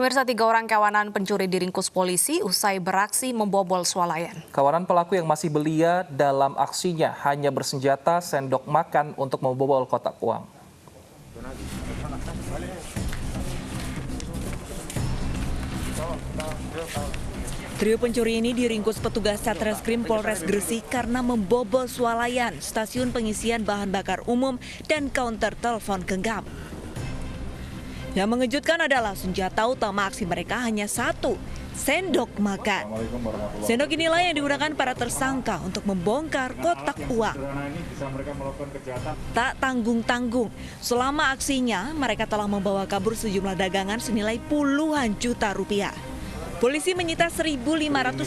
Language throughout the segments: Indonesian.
Pemirsa, 3 orang kawanan pencuri diringkus polisi usai beraksi membobol swalayan. Kawanan pelaku yang masih belia dalam aksinya hanya bersenjata sendok makan untuk membobol kotak uang. Trio pencuri ini diringkus petugas Satreskrim Polres Gresik karena membobol swalayan, stasiun pengisian bahan bakar umum, dan counter telepon genggam. Yang mengejutkan adalah senjata utama aksi mereka hanya satu, sendok makan. Sendok inilah yang digunakan para tersangka untuk membongkar kotak uang. Tak tanggung-tanggung, selama aksinya mereka telah membawa kabur sejumlah dagangan senilai puluhan juta rupiah. Polisi menyita 1.500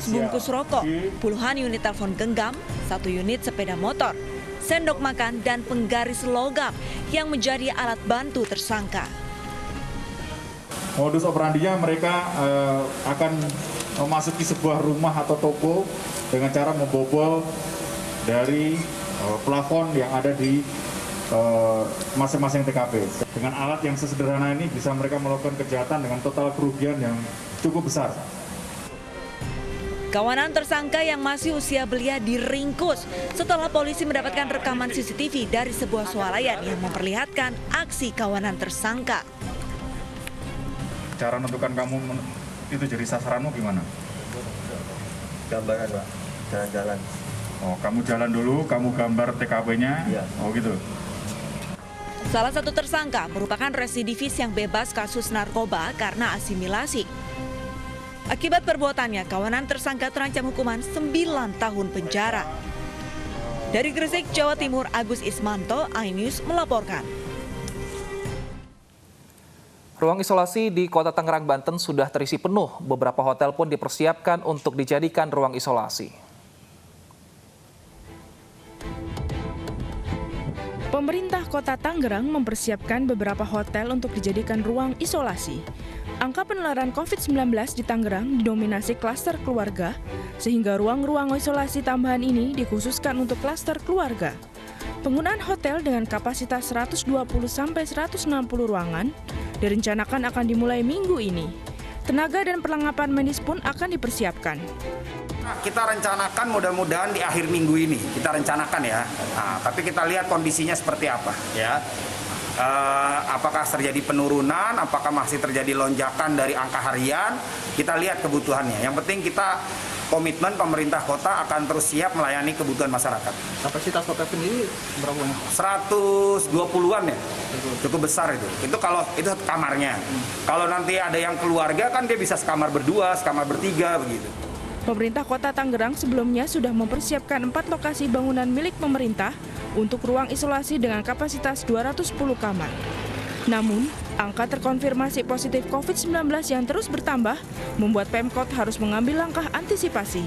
bungkus rokok, puluhan unit telepon genggam, 1 unit sepeda motor, sendok makan, dan penggaris logam yang menjadi alat bantu tersangka. Modus operandinya mereka akan memasuki sebuah rumah atau toko dengan cara membobol dari plafon yang ada di masing-masing TKP. Dengan alat yang sesederhana ini bisa mereka melakukan kejahatan dengan total kerugian yang cukup besar. Kawanan tersangka yang masih usia belia diringkus setelah polisi mendapatkan rekaman CCTV dari sebuah swalayan yang memperlihatkan aksi kawanan tersangka. Cara menentukan kamu itu jadi sasaranmu gimana? Gambaran, Pak. Jalan-jalan. Oh, kamu jalan dulu, kamu gambar TKP-nya. Iya. Oh, gitu. Salah satu tersangka merupakan residivis yang bebas kasus narkoba karena asimilasi. Akibat perbuatannya, kawanan tersangka terancam hukuman 9 tahun penjara. Dari Gresik, Jawa Timur, Agus Ismanto, iNews melaporkan. Ruang isolasi di Kota Tangerang, Banten sudah terisi penuh. Beberapa hotel pun dipersiapkan untuk dijadikan ruang isolasi. Pemerintah Kota Tangerang mempersiapkan beberapa hotel untuk dijadikan ruang isolasi. Angka penularan COVID-19 di Tangerang didominasi klaster keluarga, sehingga ruang-ruang isolasi tambahan ini dikhususkan untuk klaster keluarga. Penggunaan hotel dengan kapasitas 120-160 ruangan direncanakan akan dimulai minggu ini. Tenaga dan perlengkapan medis pun akan dipersiapkan. Kita rencanakan mudah-mudahan di akhir minggu ini, kita rencanakan ya. Nah, tapi kita lihat kondisinya seperti apa ya. Apakah terjadi penurunan, apakah masih terjadi lonjakan dari angka harian, kita lihat kebutuhannya. Yang penting kita komitmen pemerintah kota akan terus siap melayani kebutuhan masyarakat. Kapasitas hotel sendiri berapa banyak? 120-an ya, cukup besar itu. Itu kalau itu kamarnya. Kalau nanti ada yang keluarga kan dia bisa sekamar berdua, sekamar bertiga begitu. Pemerintah Kota Tangerang sebelumnya sudah mempersiapkan 4 lokasi bangunan milik pemerintah untuk ruang isolasi dengan kapasitas 210 kamar. Namun, angka terkonfirmasi positif COVID-19 yang terus bertambah membuat Pemkot harus mengambil langkah antisipasi.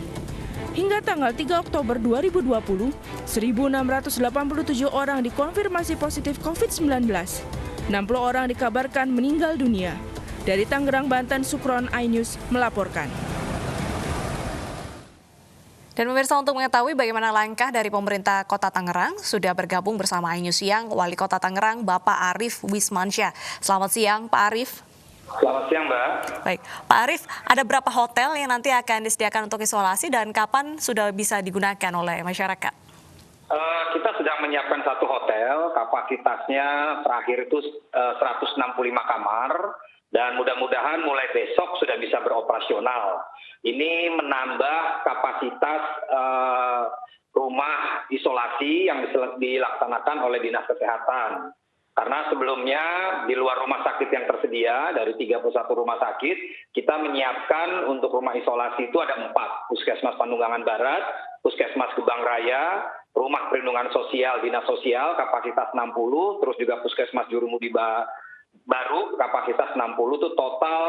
Hingga tanggal 3 Oktober 2020, 1.687 orang dikonfirmasi positif COVID-19. 60 orang dikabarkan meninggal dunia. Dari Tangerang, Banten, Sukron, iNews melaporkan. Dan pemirsa, untuk mengetahui bagaimana langkah dari pemerintah Kota Tangerang, sudah bergabung bersama iNews Siang Wali Kota Tangerang, Bapak Arief Wismansyah. Selamat siang, Pak Arief. Selamat siang, Mbak. Baik, Pak Arief, ada berapa hotel yang nanti akan disediakan untuk isolasi dan kapan sudah bisa digunakan oleh masyarakat? Kita sedang menyiapkan 1 hotel, kapasitasnya terakhir itu 165 kamar. Dan mudah-mudahan mulai besok sudah bisa beroperasional. Ini menambah kapasitas rumah isolasi yang dilaksanakan oleh Dinas Kesehatan. Karena sebelumnya di luar rumah sakit yang tersedia, dari 31 rumah sakit, kita menyiapkan untuk rumah isolasi itu ada 4. Puskesmas Pandunggangan Barat, Puskesmas Gebang Raya, Rumah Perlindungan Sosial Dinas Sosial, kapasitas 60, terus juga Puskesmas Jurumudi Baru kapasitas 60 itu total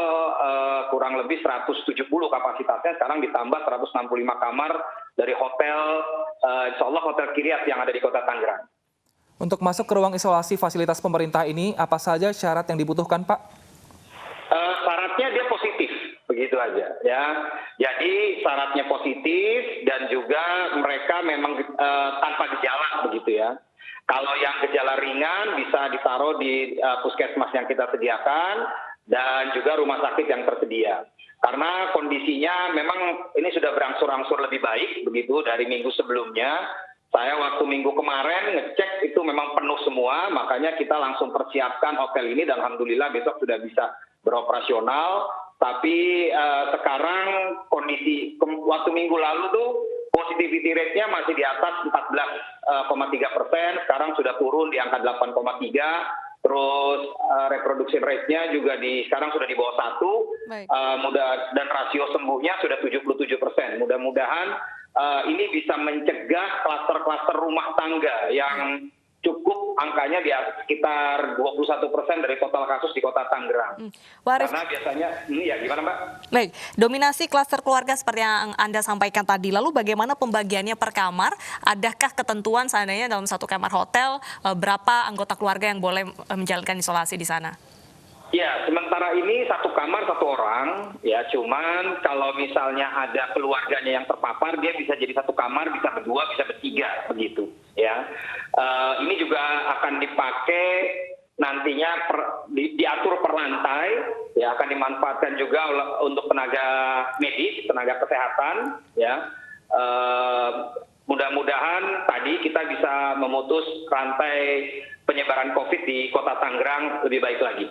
kurang lebih 170 kapasitasnya, sekarang ditambah 165 kamar dari hotel, insya Allah Hotel Kiryat yang ada di Kota Tangerang. Untuk masuk ke ruang isolasi fasilitas pemerintah ini, apa saja syarat yang dibutuhkan, Pak? Syaratnya dia positif, begitu aja ya. Jadi syaratnya positif dan juga mereka memang tanpa gejala begitu ya. Kalau yang gejala ringan bisa ditaruh di puskesmas yang kita sediakan, dan juga rumah sakit yang tersedia. Karena kondisinya memang ini sudah berangsur-angsur lebih baik begitu dari minggu sebelumnya. Saya waktu minggu kemarin ngecek itu memang penuh semua, makanya kita langsung persiapkan hotel ini dan alhamdulillah besok sudah bisa beroperasional. Tapi sekarang kondisi waktu minggu lalu tuh positivity rate-nya masih di atas 14,3%, sekarang sudah turun di angka 8,3%. Terus reproduction rate-nya juga sekarang sudah di bawah 1, dan rasio sembuhnya sudah 77%. Mudah-mudahan ini bisa mencegah klaster-klaster rumah tangga yang cukup angkanya di sekitar 21% dari total kasus di Kota Tangerang. Karena biasanya, ya gimana Mbak? Baik, dominasi klaster keluarga seperti yang Anda sampaikan tadi. Lalu bagaimana pembagiannya per kamar? Adakah ketentuan seandainya dalam satu kamar hotel berapa anggota keluarga yang boleh menjalankan isolasi di sana? Ya, sementara ini satu kamar satu orang, ya. Cuman kalau misalnya ada keluarganya yang terpapar, dia bisa jadi satu kamar, bisa berdua, bisa bertiga, begitu, ya. Ini juga akan dipakai nantinya diatur per lantai, ya, akan dimanfaatkan juga untuk tenaga medis, tenaga kesehatan, ya. Mudah-mudahan tadi kita bisa memutus rantai penyebaran COVID di Kota Tangerang lebih baik lagi.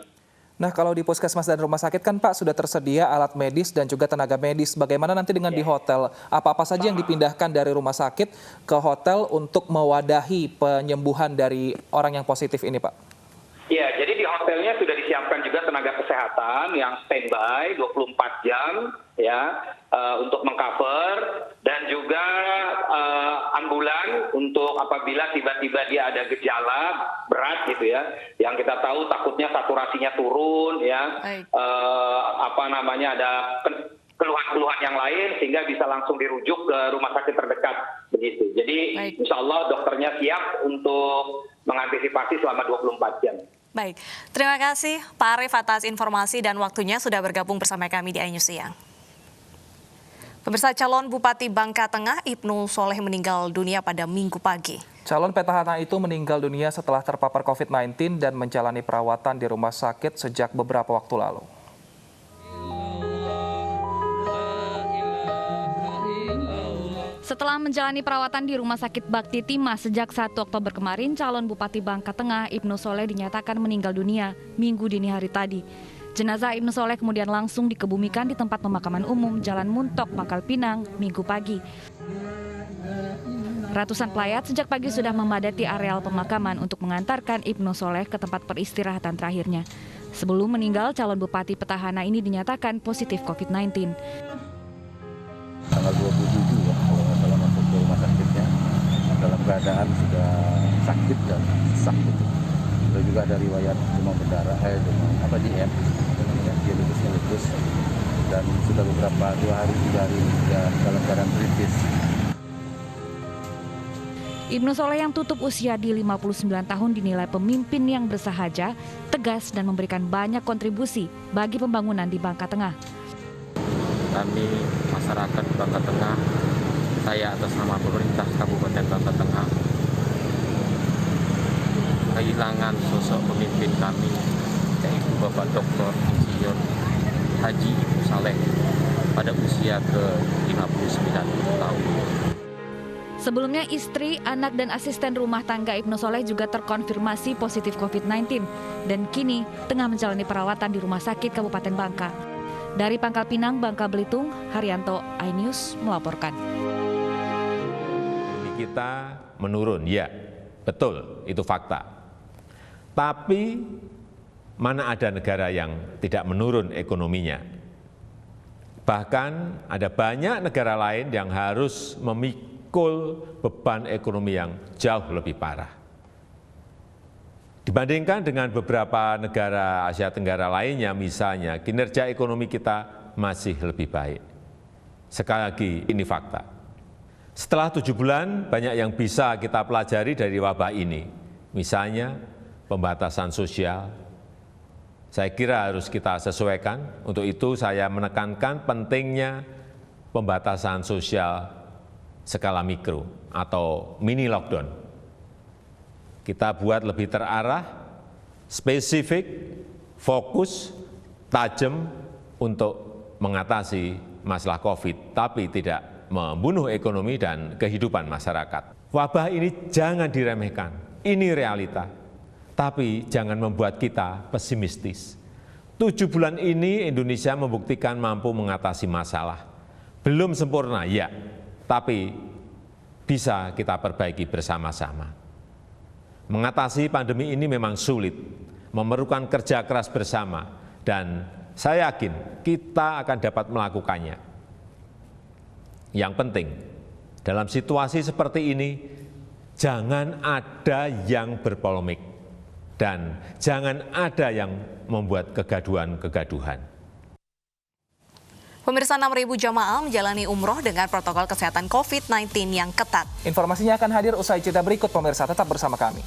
Nah, kalau di puskesmas dan rumah sakit kan Pak sudah tersedia alat medis dan juga tenaga medis. Bagaimana nanti dengan di hotel? Apa-apa saja yang dipindahkan dari rumah sakit ke hotel untuk mewadahi penyembuhan dari orang yang positif ini, Pak? Ya, jadi di hotelnya sudah disiapkan juga tenaga kesehatan yang standby 24 jam, ya, untuk mengcover, dan juga ambulan untuk apabila tiba-tiba dia ada gejala berat gitu ya, yang kita tahu takutnya saturasinya turun, ya, ada keluhan-keluhan yang lain sehingga bisa langsung dirujuk ke rumah sakit terdekat begitu. Jadi insya Allah dokternya siap untuk mengantisipasi selama 24 jam. Baik, terima kasih Pak Arief atas informasi dan waktunya sudah bergabung bersama kami di iNews Siang. Pemirsa, calon Bupati Bangka Tengah Ibnu Soleh meninggal dunia pada Minggu pagi. Calon petahana itu meninggal dunia setelah terpapar COVID-19 dan menjalani perawatan di rumah sakit sejak beberapa waktu lalu. Setelah menjalani perawatan di Rumah Sakit Bakti Timah sejak 1 Oktober kemarin, calon Bupati Bangka Tengah Ibnu Soleh dinyatakan meninggal dunia Minggu dini hari tadi. Jenazah Ibnu Soleh kemudian langsung dikebumikan di tempat pemakaman umum Jalan Muntok, Pangkal Pinang, Minggu pagi. Ratusan pelayat sejak pagi sudah memadati areal pemakaman untuk mengantarkan Ibnu Soleh ke tempat peristirahatan terakhirnya. Sebelum meninggal, calon Bupati petahana ini dinyatakan positif COVID-19. Tanggal 27 ya, kalau nggak salah masuk ke rumah sakitnya dalam keadaan sudah sakit dan sakit. Sudah juga ada riwayat demam berdarah, DM, dia letus, dan sudah beberapa 2 hari 3 hari dalam keadaan kritis. Ibnu Soleh yang tutup usia di 59 tahun dinilai pemimpin yang bersahaja, tegas dan memberikan banyak kontribusi bagi pembangunan di Bangka Tengah. Kami masyarakat Bangka Tengah, saya atas nama pemerintah Kabupaten Bangka Tengah, kehilangan sosok pemimpin kami, yaitu Bapak Dr. Insinyur Haji Ibnu Soleh pada usia ke-59 tahun. Sebelumnya istri, anak dan asisten rumah tangga Ibnu Soleh juga terkonfirmasi positif COVID-19 dan kini tengah menjalani perawatan di Rumah Sakit Kabupaten Bangka. Dari Pangkal Pinang, Bangka Belitung, Haryanto, iNews melaporkan. Kita menurun, ya, betul, itu fakta. Tapi mana ada negara yang tidak menurun ekonominya? Bahkan ada banyak negara lain yang harus memikul beban ekonomi yang jauh lebih parah. Dibandingkan dengan beberapa negara Asia Tenggara lainnya, misalnya, kinerja ekonomi kita masih lebih baik. Sekali lagi, ini fakta. Setelah 7 bulan, banyak yang bisa kita pelajari dari wabah ini. Misalnya, pembatasan sosial. Saya kira harus kita sesuaikan. Untuk itu, saya menekankan pentingnya pembatasan sosial skala mikro atau mini lockdown. Kita buat lebih terarah, spesifik, fokus, tajam untuk mengatasi masalah COVID, tapi tidak membunuh ekonomi dan kehidupan masyarakat. Wabah ini jangan diremehkan, ini realita. Tapi jangan membuat kita pesimistis. 7 bulan ini Indonesia membuktikan mampu mengatasi masalah. Belum sempurna, ya, tapi bisa kita perbaiki bersama-sama. Mengatasi pandemi ini memang sulit, memerlukan kerja keras bersama, dan saya yakin kita akan dapat melakukannya. Yang penting, dalam situasi seperti ini, jangan ada yang berpolemik, dan jangan ada yang membuat kegaduhan-kegaduhan. Pemirsa, 6.000 jamaah menjalani umroh dengan protokol kesehatan COVID-19 yang ketat. Informasinya akan hadir usai jeda berikut, pemirsa. Tetap bersama kami.